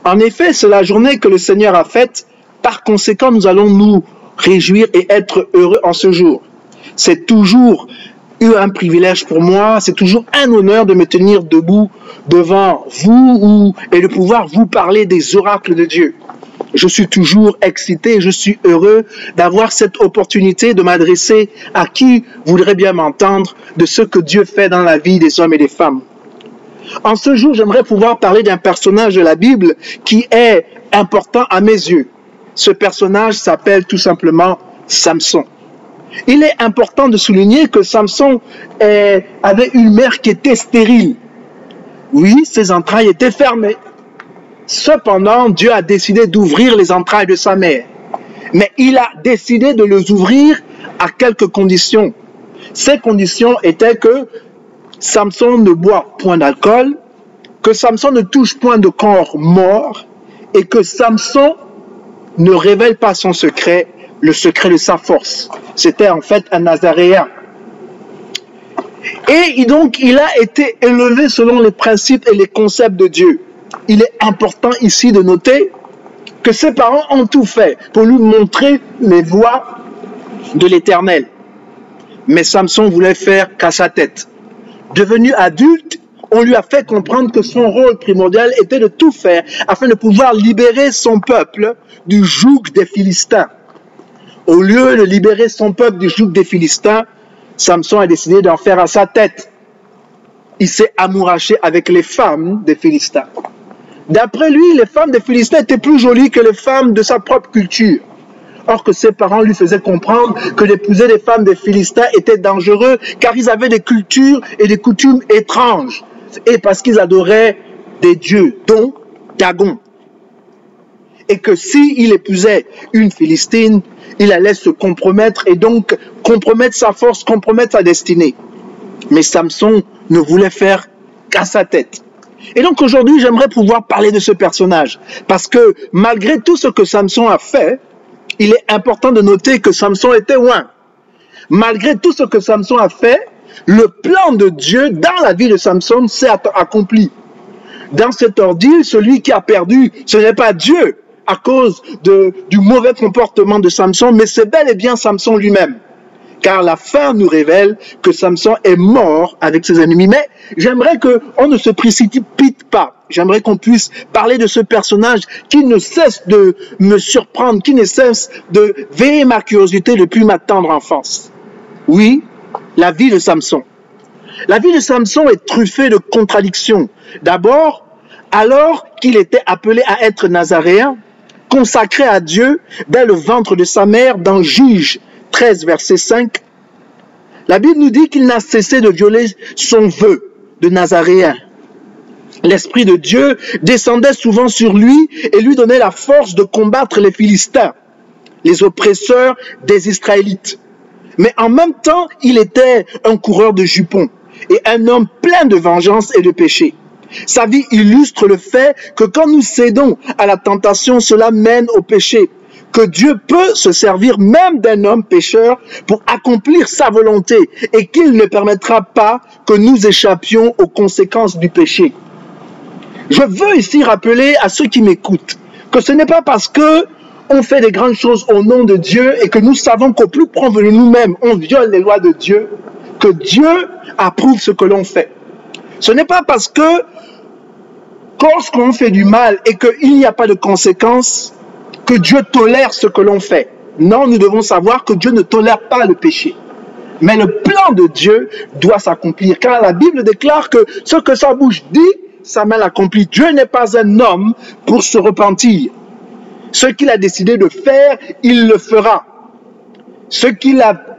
En effet, c'est la journée que le Seigneur a faite. Par conséquent, nous allons nous réjouir et être heureux en ce jour. C'est toujours un privilège pour moi, c'est toujours un honneur de me tenir debout devant vous et de pouvoir vous parler des oracles de Dieu. Je suis toujours excité et je suis heureux d'avoir cette opportunité de m'adresser à qui voudrait bien m'entendre de ce que Dieu fait dans la vie des hommes et des femmes. En ce jour, j'aimerais pouvoir parler d'un personnage de la Bible qui est important à mes yeux. Ce personnage s'appelle tout simplement Samson. Il est important de souligner que Samson avait une mère qui était stérile. Oui, ses entrailles étaient fermées. Cependant, Dieu a décidé d'ouvrir les entrailles de sa mère. Mais il a décidé de les ouvrir à quelques conditions. Ces conditions étaient que Samson ne boit point d'alcool, que Samson ne touche point de corps mort et que Samson ne révèle pas son secret, le secret de sa force. C'était en fait un Nazaréen. Et donc, il a été élevé selon les principes et les concepts de Dieu. Il est important ici de noter que ses parents ont tout fait pour lui montrer les voies de l'Éternel. Mais Samson voulait faire qu'à sa tête. Devenu adulte, on lui a fait comprendre que son rôle primordial était de tout faire afin de pouvoir libérer son peuple du joug des Philistins. Au lieu de libérer son peuple du joug des Philistins, Samson a décidé d'en faire à sa tête. Il s'est amouraché avec les femmes des Philistins. D'après lui, les femmes des Philistins étaient plus jolies que les femmes de sa propre culture. Or que ses parents lui faisaient comprendre que d'épouser les femmes des Philistins était dangereux car ils avaient des cultures et des coutumes étranges. Et parce qu'ils adoraient des dieux, dont Dagon. Et que s'il épousait une Philistine, il allait se compromettre et donc compromettre sa force, compromettre sa destinée. Mais Samson ne voulait faire qu'à sa tête. Et donc aujourd'hui, j'aimerais pouvoir parler de ce personnage. Parce que malgré tout ce que Samson a fait, il est important de noter que Samson était loin. Malgré tout ce que Samson a fait, le plan de Dieu dans la vie de Samson s'est accompli. Dans cet ordeal, celui qui a perdu, ce n'est pas Dieu à cause du mauvais comportement de Samson, mais c'est bel et bien Samson lui-même. Car la fin nous révèle que Samson est mort avec ses ennemis. Mais j'aimerais qu'on ne se précipite pas. J'aimerais qu'on puisse parler de ce personnage qui ne cesse de me surprendre, qui ne cesse de veiller ma curiosité depuis ma tendre enfance. Oui, la vie de Samson. La vie de Samson est truffée de contradictions. D'abord, alors qu'il était appelé à être nazaréen, consacré à Dieu dès le ventre de sa mère dans Juge 13, verset 5, la Bible nous dit qu'il n'a cessé de violer son vœu de nazaréen. L'Esprit de Dieu descendait souvent sur lui et lui donnait la force de combattre les Philistins, les oppresseurs des Israélites. Mais en même temps, il était un coureur de jupons et un homme plein de vengeance et de péché. Sa vie illustre le fait que quand nous cédons à la tentation, cela mène au péché. Que Dieu peut se servir même d'un homme pécheur pour accomplir sa volonté et qu'il ne permettra pas que nous échappions aux conséquences du péché. Je veux ici rappeler à ceux qui m'écoutent que ce n'est pas parce que on fait des grandes choses au nom de Dieu et que nous savons qu'au plus profond de nous-mêmes, on viole les lois de Dieu, que Dieu approuve ce que l'on fait. Ce n'est pas parce que lorsqu'on fait du mal et qu'il n'y a pas de conséquences, que Dieu tolère ce que l'on fait. Non, nous devons savoir que Dieu ne tolère pas le péché. Mais le plan de Dieu doit s'accomplir. Car la Bible déclare que ce que sa bouche dit, sa main l'accomplit. Dieu n'est pas un homme pour se repentir. Ce qu'il a décidé de faire, il le fera.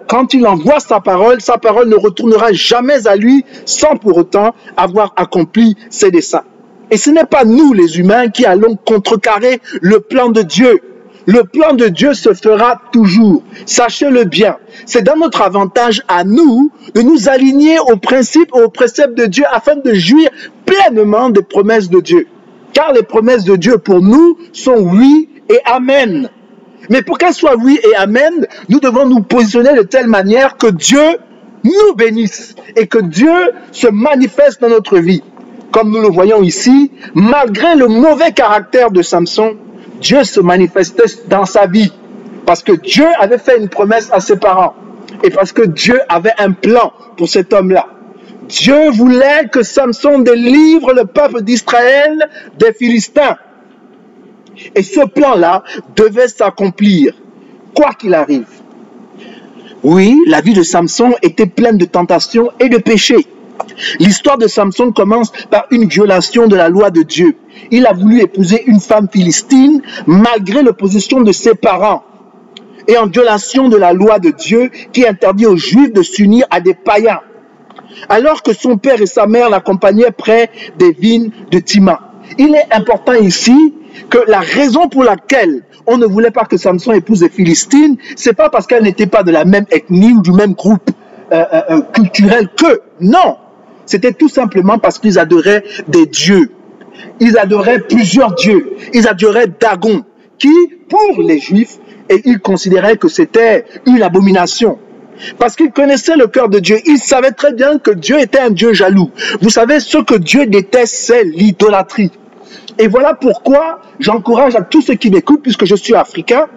Quand il envoie sa parole ne retournera jamais à lui sans pour autant avoir accompli ses desseins. Et ce n'est pas nous, les humains, qui allons contrecarrer le plan de Dieu. Le plan de Dieu se fera toujours. Sachez-le bien. C'est dans notre avantage à nous de nous aligner aux principes et aux préceptes de Dieu afin de jouir pleinement des promesses de Dieu. Car les promesses de Dieu pour nous sont oui et amen. Mais pour qu'elles soient oui et amen, nous devons nous positionner de telle manière que Dieu nous bénisse et que Dieu se manifeste dans notre vie. comme nous le voyons ici, malgré le mauvais caractère de Samson, Dieu se manifestait dans sa vie. Parce que Dieu avait fait une promesse à ses parents. Et parce que Dieu avait un plan pour cet homme-là. Dieu voulait que Samson délivre le peuple d'Israël des Philistins. Et ce plan-là devait s'accomplir, quoi qu'il arrive. Oui, la vie de Samson était pleine de tentations et de péchés. L'histoire de Samson commence par une violation de la loi de Dieu. Il a voulu épouser une femme philistine malgré l'opposition de ses parents. Et en violation de la loi de Dieu qui interdit aux Juifs de s'unir à des païens. Alors que son père et sa mère l'accompagnaient près des vignes de Timna. Il est important ici que la raison pour laquelle on ne voulait pas que Samson épouse les Philistines, c'est pas parce qu'elles n'étaient pas de la même ethnie ou du même groupe culturel que. Non, c'était tout simplement parce qu'ils adoraient des dieux. Ils adoraient plusieurs dieux. Ils adoraient Dagon, qui, pour les Juifs, et ils considéraient que c'était une abomination. Parce qu'ils connaissaient le cœur de Dieu. Ils savaient très bien que Dieu était un Dieu jaloux. Vous savez, ce que Dieu déteste, c'est l'idolâtrie. Et voilà pourquoi j'encourage à tous ceux qui m'écoutent, puisque je suis africain,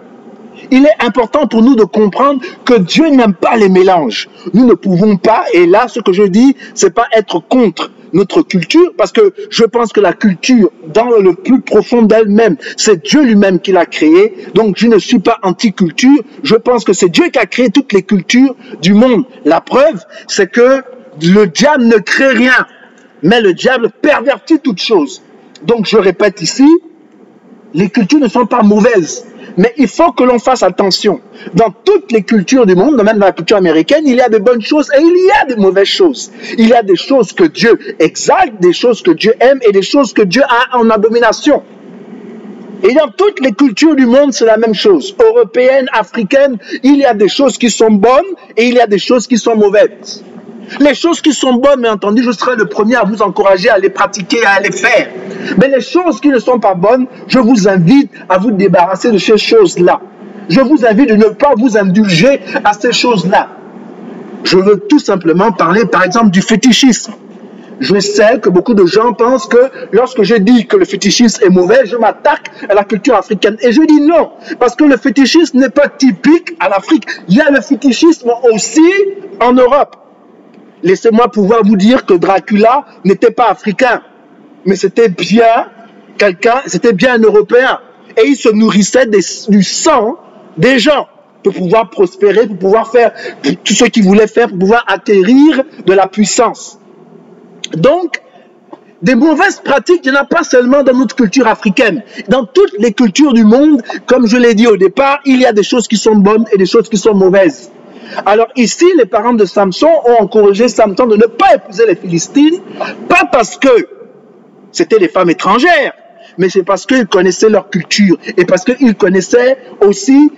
il est important pour nous de comprendre que Dieu n'aime pas les mélanges. Nous ne pouvons pas, et là, ce que je dis, c'est pas être contre notre culture, parce que je pense que la culture, dans le plus profond d'elle-même, c'est Dieu lui-même qui l'a créée. Donc, je ne suis pas anti-culture. Je pense que c'est Dieu qui a créé toutes les cultures du monde. La preuve, c'est que le diable ne crée rien, mais le diable pervertit toutes choses. Donc, je répète ici, les cultures ne sont pas mauvaises. Mais il faut que l'on fasse attention. Dans toutes les cultures du monde, même dans la culture américaine, il y a de bonnes choses et il y a de mauvaises choses. Il y a des choses que Dieu exalte, des choses que Dieu aime et des choses que Dieu a en abomination. Et dans toutes les cultures du monde, c'est la même chose. Européenne, africaine, il y a des choses qui sont bonnes et il y a des choses qui sont mauvaises. Les choses qui sont bonnes, bien entendu, je serai le premier à vous encourager à les pratiquer, à les faire. Mais les choses qui ne sont pas bonnes, je vous invite à vous débarrasser de ces choses-là. Je vous invite de ne pas vous indulger à ces choses-là. Je veux tout simplement parler, par exemple, du fétichisme. Je sais que beaucoup de gens pensent que lorsque je dis que le fétichisme est mauvais, je m'attaque à la culture africaine. Et je dis non, parce que le fétichisme n'est pas typique à l'Afrique. Il y a le fétichisme aussi en Europe. Laissez-moi pouvoir vous dire que Dracula n'était pas africain, mais c'était bien quelqu'un, c'était bien un Européen. Et il se nourrissait du sang des gens pour pouvoir prospérer, pour pouvoir faire tout ce qu'il voulait faire, pour pouvoir acquérir de la puissance. Donc, des mauvaises pratiques, il n'y en a pas seulement dans notre culture africaine. Dans toutes les cultures du monde, comme je l'ai dit au départ, il y a des choses qui sont bonnes et des choses qui sont mauvaises. Alors ici, les parents de Samson ont encouragé Samson de ne pas épouser les Philistines, pas parce que c'était des femmes étrangères, mais c'est parce qu'ils connaissaient leur culture et parce qu'ils connaissaient aussi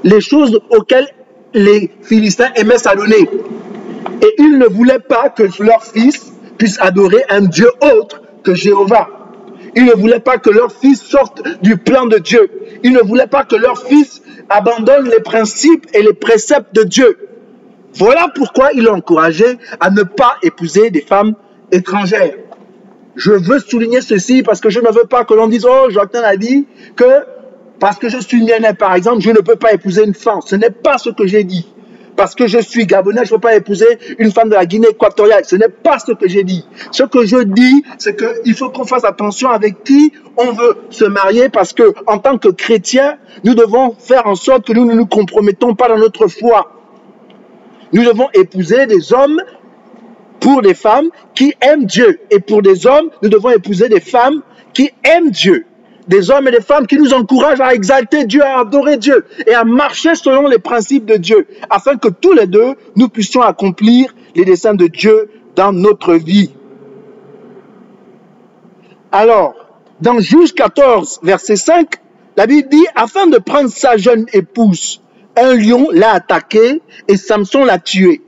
les choses auxquelles les Philistins aimaient s'adonner. Et ils ne voulaient pas que leur fils puisse adorer un Dieu autre que Jéhovah. Ils ne voulaient pas que leur fils sorte du plan de Dieu. Ils ne voulaient pas que leur fils abandonne les principes et les préceptes de Dieu. Voilà pourquoi ils l'ont encouragé à ne pas épouser des femmes étrangères. Je veux souligner ceci parce que je ne veux pas que l'on dise « Oh, Joachim a dit que parce que je suis Mienais, par exemple, je ne peux pas épouser une femme. » Ce n'est pas ce que j'ai dit. Parce que je suis Gabonais, je ne peux pas épouser une femme de la Guinée équatoriale. Ce n'est pas ce que j'ai dit. Ce que je dis, c'est qu'il faut qu'on fasse attention avec qui on veut se marier parce que, en tant que chrétiens, nous devons faire en sorte que nous ne nous compromettons pas dans notre foi. Nous devons épouser des hommes pour des femmes qui aiment Dieu. Et pour des hommes, nous devons épouser des femmes qui aiment Dieu. Des hommes et des femmes qui nous encouragent à exalter Dieu, à adorer Dieu et à marcher selon les principes de Dieu, afin que tous les deux, nous puissions accomplir les desseins de Dieu dans notre vie. Alors, dans Juge 14, verset 5, la Bible dit, afin de prendre sa jeune épouse, un lion l'a attaqué et Samson l'a tué.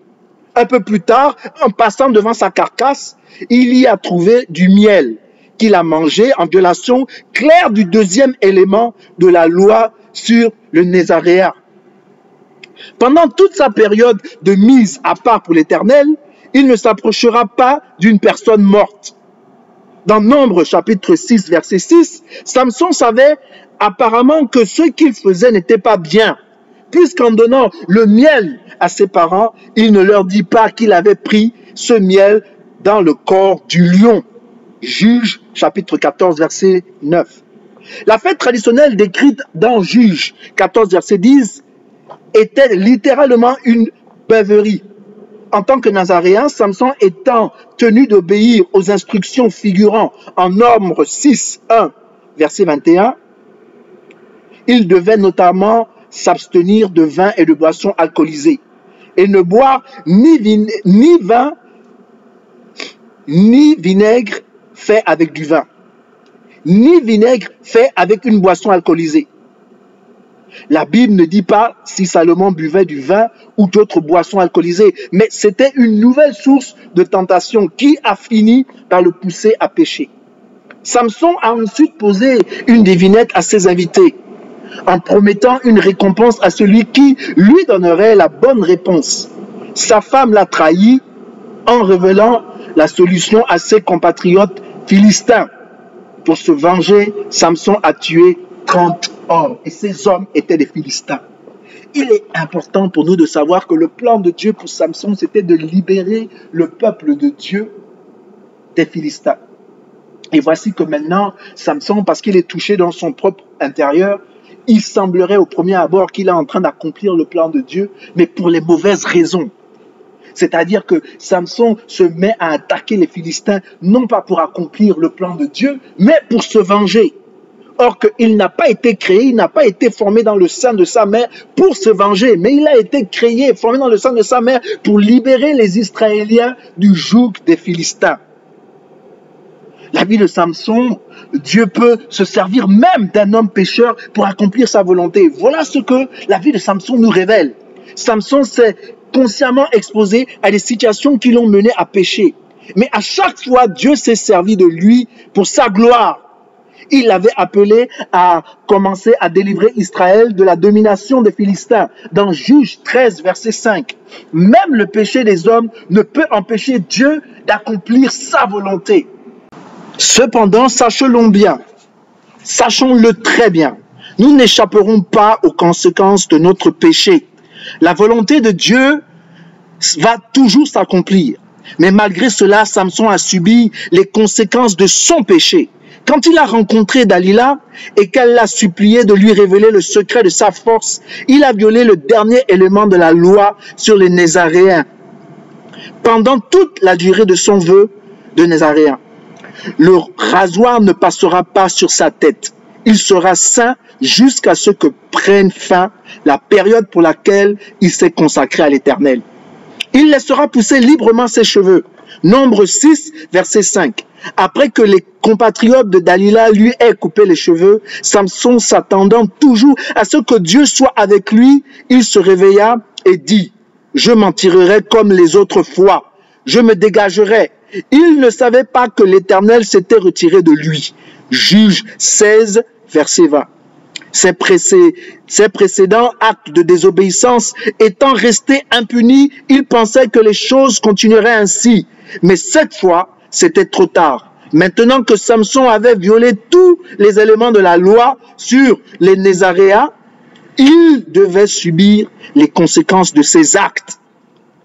Un peu plus tard, en passant devant sa carcasse, il y a trouvé du miel qu'il a mangé en violation claire du deuxième élément de la loi sur le Nazaréat. Pendant toute sa période de mise à part pour l'Éternel, il ne s'approchera pas d'une personne morte. Dans Nombre chapitre 6, verset 6, Samson savait apparemment que ce qu'il faisait n'était pas bien, puisqu'en donnant le miel à ses parents, il ne leur dit pas qu'il avait pris ce miel dans le corps du lion. Juge chapitre 14, verset 9. La fête traditionnelle décrite dans Juge 14, verset 10 était littéralement une beuverie. En tant que Nazaréen, Samson étant tenu d'obéir aux instructions figurant en Nombre 6, 1, verset 21, il devait notamment s'abstenir de vin et de boissons alcoolisées et ne boire ni vin ni vinaigre fait avec du vin, ni vinaigre fait avec une boisson alcoolisée. La Bible ne dit pas si Salomon buvait du vin ou d'autres boissons alcoolisées, mais c'était une nouvelle source de tentation qui a fini par le pousser à pécher. Samson a ensuite posé une devinette à ses invités, en promettant une récompense à celui qui lui donnerait la bonne réponse. Sa femme l'a trahi en révélant la solution à ses compatriotes philistins. Pour se venger, Samson a tué 30 hommes, et ces hommes étaient des Philistins. Il est important pour nous de savoir que le plan de Dieu pour Samson, c'était de libérer le peuple de Dieu des Philistins. Et voici que maintenant, Samson, parce qu'il est touché dans son propre intérieur, il semblerait au premier abord qu'il est en train d'accomplir le plan de Dieu, mais pour les mauvaises raisons. C'est-à-dire que Samson se met à attaquer les Philistins, non pas pour accomplir le plan de Dieu, mais pour se venger. Or qu'il n'a pas été créé, il n'a pas été formé dans le sein de sa mère pour se venger, mais il a été créé, formé dans le sein de sa mère pour libérer les Israéliens du joug des Philistins. La vie de Samson, Dieu peut se servir même d'un homme pécheur pour accomplir sa volonté. Voilà ce que la vie de Samson nous révèle. Samson s'est consciemment exposé à des situations qui l'ont mené à pécher. Mais à chaque fois, Dieu s'est servi de lui pour sa gloire. Il l'avait appelé à commencer à délivrer Israël de la domination des Philistins. Dans Juge 13, verset 5, même le péché des hommes ne peut empêcher Dieu d'accomplir sa volonté. Cependant, sachons-le bien, sachons-le très bien, nous n'échapperons pas aux conséquences de notre péché. La volonté de Dieu va toujours s'accomplir. Mais malgré cela, Samson a subi les conséquences de son péché. Quand il a rencontré Dalila et qu'elle l'a supplié de lui révéler le secret de sa force, il a violé le dernier élément de la loi sur les Nazaréens. Pendant toute la durée de son vœu de Nazaréen, le rasoir ne passera pas sur sa tête. Il sera saint jusqu'à ce que prenne fin la période pour laquelle il s'est consacré à l'Éternel. Il laissera pousser librement ses cheveux. Nombre 6, verset 5. Après que les compatriotes de Dalila lui aient coupé les cheveux, Samson, s'attendant toujours à ce que Dieu soit avec lui, il se réveilla et dit, « Je m'en tirerai comme les autres fois, je me dégagerai. » Il ne savait pas que l'Éternel s'était retiré de lui. Juge 16, verset 20. Ses précédents actes de désobéissance étant restés impunis, il pensait que les choses continueraient ainsi. Mais cette fois, c'était trop tard. Maintenant que Samson avait violé tous les éléments de la loi sur les Nazaréens, il devait subir les conséquences de ses actes.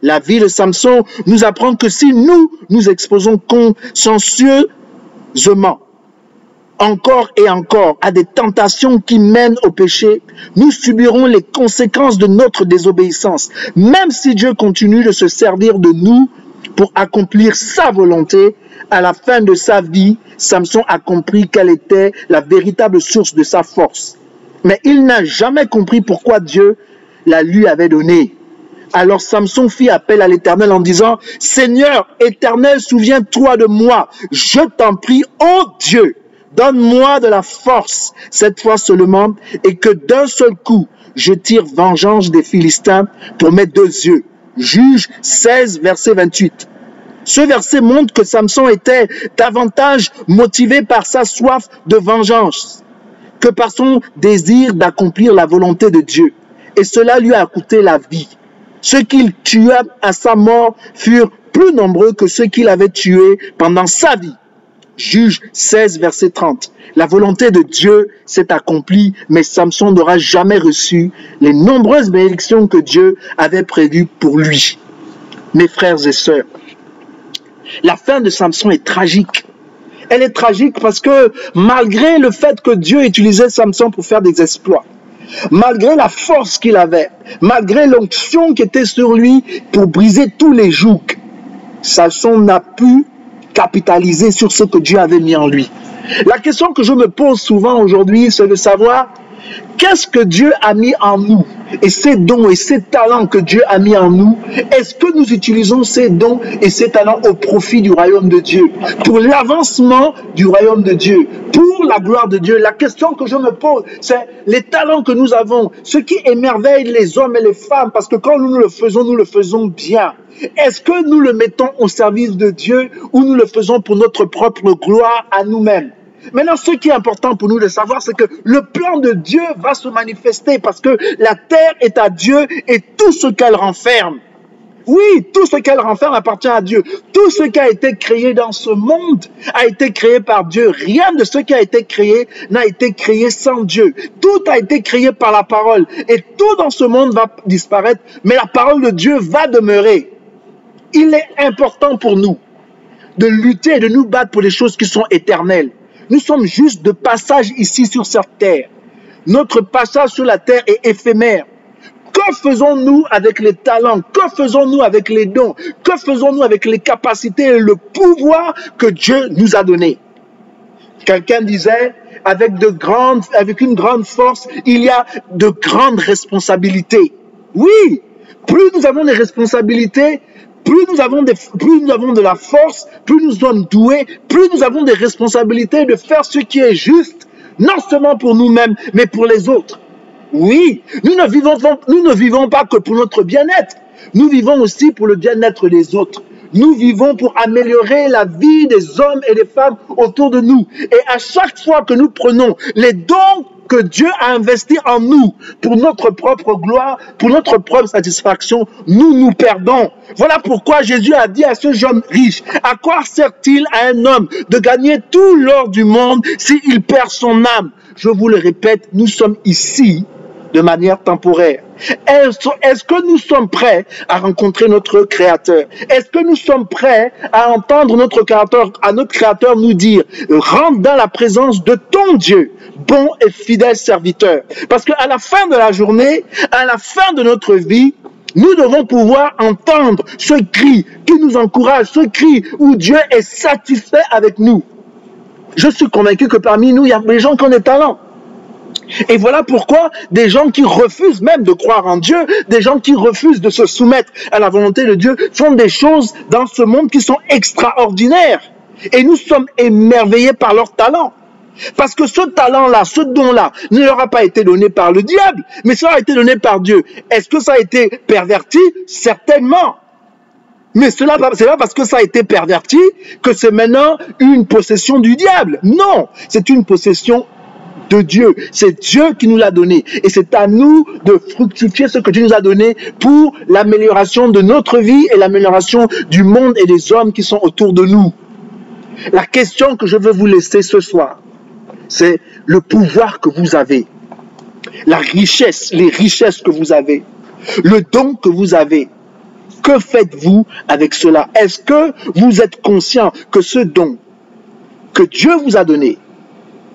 La vie de Samson nous apprend que si nous nous exposons consciencieusement encore et encore à des tentations qui mènent au péché, nous subirons les conséquences de notre désobéissance. Même si Dieu continue de se servir de nous pour accomplir sa volonté, à la fin de sa vie, Samson a compris quelle était la véritable source de sa force. Mais il n'a jamais compris pourquoi Dieu la lui avait donnée. Alors Samson fit appel à l'Éternel en disant, « Seigneur éternel, souviens-toi de moi. Je t'en prie, ô Dieu, donne-moi de la force, cette fois seulement, et que d'un seul coup, je tire vengeance des Philistins pour mes 2 yeux. » Juge 16, verset 28. Ce verset montre que Samson était davantage motivé par sa soif de vengeance que par son désir d'accomplir la volonté de Dieu. Et cela lui a coûté la vie. Ceux qu'il tua à sa mort furent plus nombreux que ceux qu'il avait tués pendant sa vie. Juge 16, verset 30. La volonté de Dieu s'est accomplie, mais Samson n'aura jamais reçu les nombreuses bénédictions que Dieu avait prévues pour lui. Mes frères et sœurs, la fin de Samson est tragique. Elle est tragique parce que malgré le fait que Dieu utilisait Samson pour faire des exploits, malgré la force qu'il avait, malgré l'onction qui était sur lui pour briser tous les jougs, Samson n'a pu capitaliser sur ce que Dieu avait mis en lui. La question que je me pose souvent aujourd'hui, c'est de savoir qu'est-ce que Dieu a mis en nous et ces dons et ces talents que Dieu a mis en nous. Est-ce que nous utilisons ces dons et ces talents au profit du royaume de Dieu, pour l'avancement du royaume de Dieu, pour la gloire de Dieu? La question que je me pose, c'est les talents que nous avons, ce qui émerveille les hommes et les femmes, parce que quand nous le faisons bien. Est-ce que nous le mettons au service de Dieu ou nous le faisons pour notre propre gloire à nous-mêmes? Maintenant, ce qui est important pour nous de savoir, c'est que le plan de Dieu va se manifester parce que la terre est à Dieu et tout ce qu'elle renferme. Oui, tout ce qu'elle renferme appartient à Dieu. Tout ce qui a été créé dans ce monde a été créé par Dieu. Rien de ce qui a été créé n'a été créé sans Dieu. Tout a été créé par la parole. Et tout dans ce monde va disparaître, mais la parole de Dieu va demeurer. Il est important pour nous de lutter et de nous battre pour des choses qui sont éternelles. Nous sommes juste de passage ici sur cette terre. Notre passage sur la terre est éphémère. Que faisons-nous avec les talents? Que faisons-nous avec les dons? Que faisons-nous avec les capacités et le pouvoir que Dieu nous a donné? Quelqu'un disait, avec une grande force, il y a de grandes responsabilités. Oui, plus nous avons des responsabilités, plus nous avons de la force, plus nous sommes doués, plus nous avons des responsabilités de faire ce qui est juste, non seulement pour nous-mêmes, mais pour les autres. Oui, nous ne vivons pas que pour notre bien-être, nous vivons aussi pour le bien-être des autres. Nous vivons pour améliorer la vie des hommes et des femmes autour de nous. Et à chaque fois que nous prenons les dons que Dieu a investis en nous pour notre propre gloire, pour notre propre satisfaction, nous nous perdons. Voilà pourquoi Jésus a dit à ce jeune riche, à quoi sert-il à un homme de gagner tout l'or du monde s'il perd son âme? Je vous le répète, nous sommes ici de manière temporaire. Est-ce que nous sommes prêts à rencontrer notre Créateur? Est-ce que nous sommes prêts à entendre notre Créateur nous dire, rentre dans la présence de ton Dieu, bon et fidèle serviteur? Parce qu'à la fin de la journée, à la fin de notre vie, nous devons pouvoir entendre ce cri qui nous encourage, ce cri où Dieu est satisfait avec nous. Je suis convaincu que parmi nous, il y a des gens qui ont des talents. Et voilà pourquoi des gens qui refusent même de croire en Dieu, des gens qui refusent de se soumettre à la volonté de Dieu, font des choses dans ce monde qui sont extraordinaires. Et nous sommes émerveillés par leur talent. Parce que ce talent-là, ce don-là, ne leur a pas été donné par le diable, mais ça a été donné par Dieu. Est-ce que ça a été perverti? Certainement. Mais c'est pas parce que ça a été perverti que c'est maintenant une possession du diable. Non, c'est une possession de Dieu. C'est Dieu qui nous l'a donné. Et c'est à nous de fructifier ce que Dieu nous a donné pour l'amélioration de notre vie et l'amélioration du monde et des hommes qui sont autour de nous. La question que je veux vous laisser ce soir, c'est le pouvoir que vous avez, la richesse, les richesses que vous avez, le don que vous avez. Que faites-vous avec cela? Est-ce que vous êtes conscient que ce don que Dieu vous a donné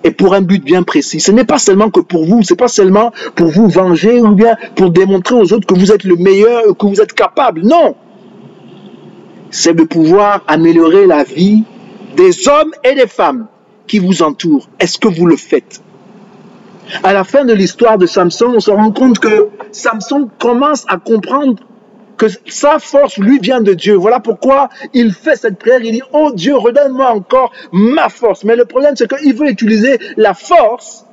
est pour un but bien précis? Ce n'est pas seulement que pour vous, ce n'est pas seulement pour vous venger ou bien pour démontrer aux autres que vous êtes le meilleur, que vous êtes capable. Non! C'est de pouvoir améliorer la vie des hommes et des femmes qui vous entourent. Est-ce que vous le faites? À la fin de l'histoire de Samson, on se rend compte que Samson commence à comprendre que sa force lui vient de Dieu. Voilà pourquoi il fait cette prière. Il dit, oh Dieu, redonne-moi encore ma force. Mais le problème, c'est qu'il veut utiliser la force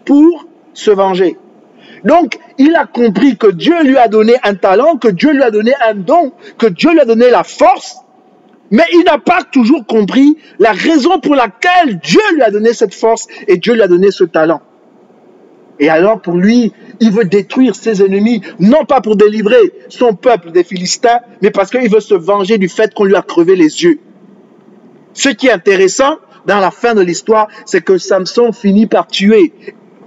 pour se venger. Donc, il a compris que Dieu lui a donné un talent, que Dieu lui a donné un don, que Dieu lui a donné la force. Mais il n'a pas toujours compris la raison pour laquelle Dieu lui a donné cette force et Dieu lui a donné ce talent. Et alors pour lui, il veut détruire ses ennemis, non pas pour délivrer son peuple des Philistins, mais parce qu'il veut se venger du fait qu'on lui a crevé les yeux. Ce qui est intéressant dans la fin de l'histoire, c'est que Samson finit par tuer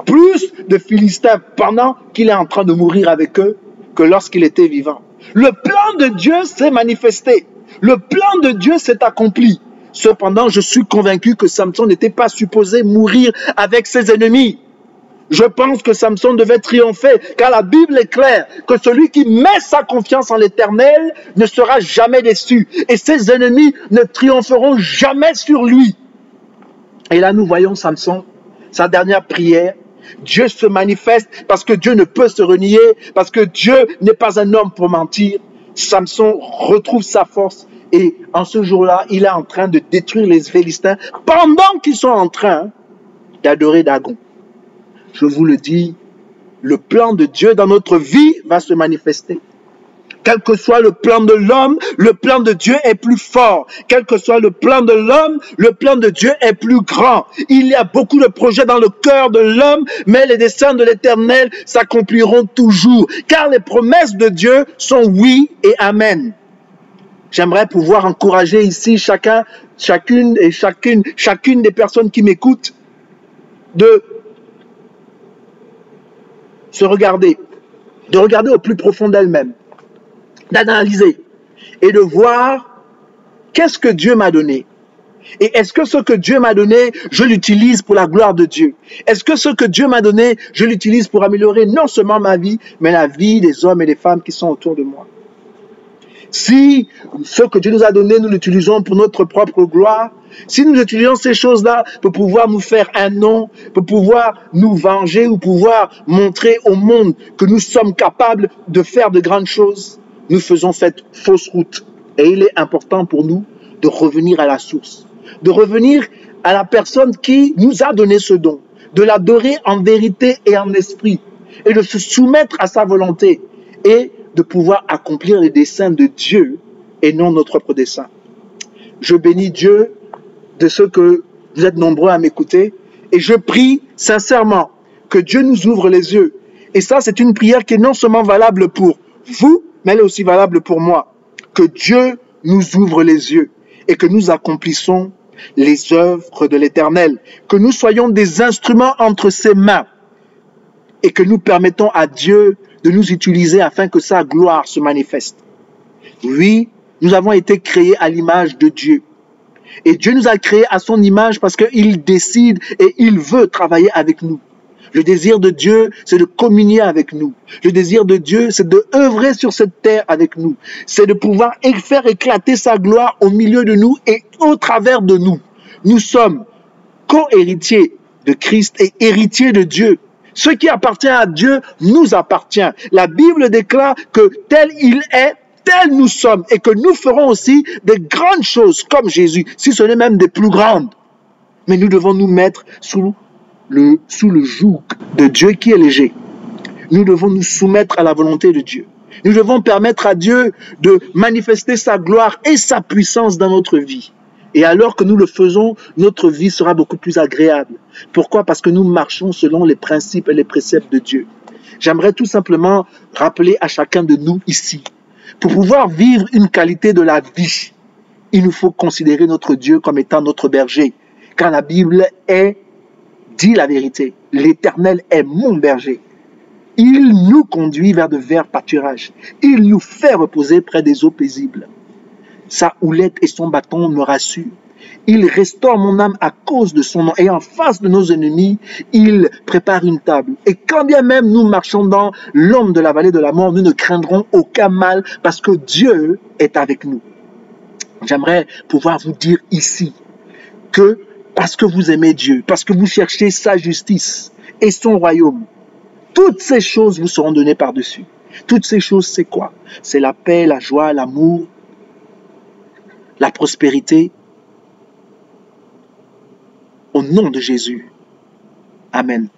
plus de Philistins pendant qu'il est en train de mourir avec eux que lorsqu'il était vivant. Le plan de Dieu s'est manifesté. Le plan de Dieu s'est accompli. Cependant, je suis convaincu que Samson n'était pas supposé mourir avec ses ennemis. Je pense que Samson devait triompher, car la Bible est claire que celui qui met sa confiance en l'Éternel ne sera jamais déçu. Et ses ennemis ne triompheront jamais sur lui. Et là, nous voyons Samson, sa dernière prière. Dieu se manifeste parce que Dieu ne peut se renier, parce que Dieu n'est pas un homme pour mentir. Samson retrouve sa force et en ce jour-là, il est en train de détruire les Philistins pendant qu'ils sont en train d'adorer Dagon. Je vous le dis, le plan de Dieu dans notre vie va se manifester. Quel que soit le plan de l'homme, le plan de Dieu est plus fort. Quel que soit le plan de l'homme, le plan de Dieu est plus grand. Il y a beaucoup de projets dans le cœur de l'homme, mais les desseins de l'Éternel s'accompliront toujours. Car les promesses de Dieu sont oui et amen. J'aimerais pouvoir encourager ici chacune des personnes qui m'écoutent de se regarder, de regarder au plus profond d'elle-même, d'analyser et de voir qu'est-ce que Dieu m'a donné. Et est-ce que ce que Dieu m'a donné, je l'utilise pour la gloire de Dieu? Est-ce que ce que Dieu m'a donné, je l'utilise pour améliorer non seulement ma vie, mais la vie des hommes et des femmes qui sont autour de moi? Si ce que Dieu nous a donné, nous l'utilisons pour notre propre gloire, si nous utilisons ces choses-là pour pouvoir nous faire un nom, pour pouvoir nous venger ou pouvoir montrer au monde que nous sommes capables de faire de grandes choses, nous faisons cette fausse route. Et il est important pour nous de revenir à la source, de revenir à la personne qui nous a donné ce don, de l'adorer en vérité et en esprit, et de se soumettre à sa volonté, et de pouvoir accomplir les desseins de Dieu et non nos propres desseins. Je bénis Dieu de ce que vous êtes nombreux à m'écouter et je prie sincèrement que Dieu nous ouvre les yeux. Et ça, c'est une prière qui est non seulement valable pour vous, mais elle est aussi valable pour moi. Que Dieu nous ouvre les yeux et que nous accomplissons les œuvres de l'Éternel. Que nous soyons des instruments entre ses mains et que nous permettons à Dieu de nous utiliser afin que sa gloire se manifeste. Oui, nous avons été créés à l'image de Dieu. Et Dieu nous a créés à son image parce qu'il décide et il veut travailler avec nous. Le désir de Dieu, c'est de communier avec nous. Le désir de Dieu, c'est de œuvrer sur cette terre avec nous. C'est de pouvoir faire éclater sa gloire au milieu de nous et au travers de nous. Nous sommes co-héritiers de Christ et héritiers de Dieu. Ce qui appartient à Dieu nous appartient. La Bible déclare que tel il est, tel nous sommes, et que nous ferons aussi des grandes choses comme Jésus, si ce n'est même des plus grandes. Mais nous devons nous mettre sous le joug de Dieu qui est léger. Nous devons nous soumettre à la volonté de Dieu. Nous devons permettre à Dieu de manifester sa gloire et sa puissance dans notre vie. Et alors que nous le faisons, notre vie sera beaucoup plus agréable. Pourquoi? Parce que nous marchons selon les principes et les préceptes de Dieu. J'aimerais tout simplement rappeler à chacun de nous ici, pour pouvoir vivre une qualité de la vie, il nous faut considérer notre Dieu comme étant notre berger. Car la Bible dit la vérité. L'Éternel est mon berger. Il nous conduit vers de verts pâturages. Il nous fait reposer près des eaux paisibles. Sa houlette et son bâton me rassurent. Il restaure mon âme à cause de son nom. Et en face de nos ennemis, il prépare une table. Et quand bien même nous marchons dans l'ombre de la vallée de la mort, nous ne craindrons aucun mal parce que Dieu est avec nous. J'aimerais pouvoir vous dire ici que parce que vous aimez Dieu, parce que vous cherchez sa justice et son royaume, toutes ces choses vous seront données par-dessus. Toutes ces choses, c'est quoi? C'est la paix, la joie, l'amour, la prospérité. Au nom de Jésus. Amen.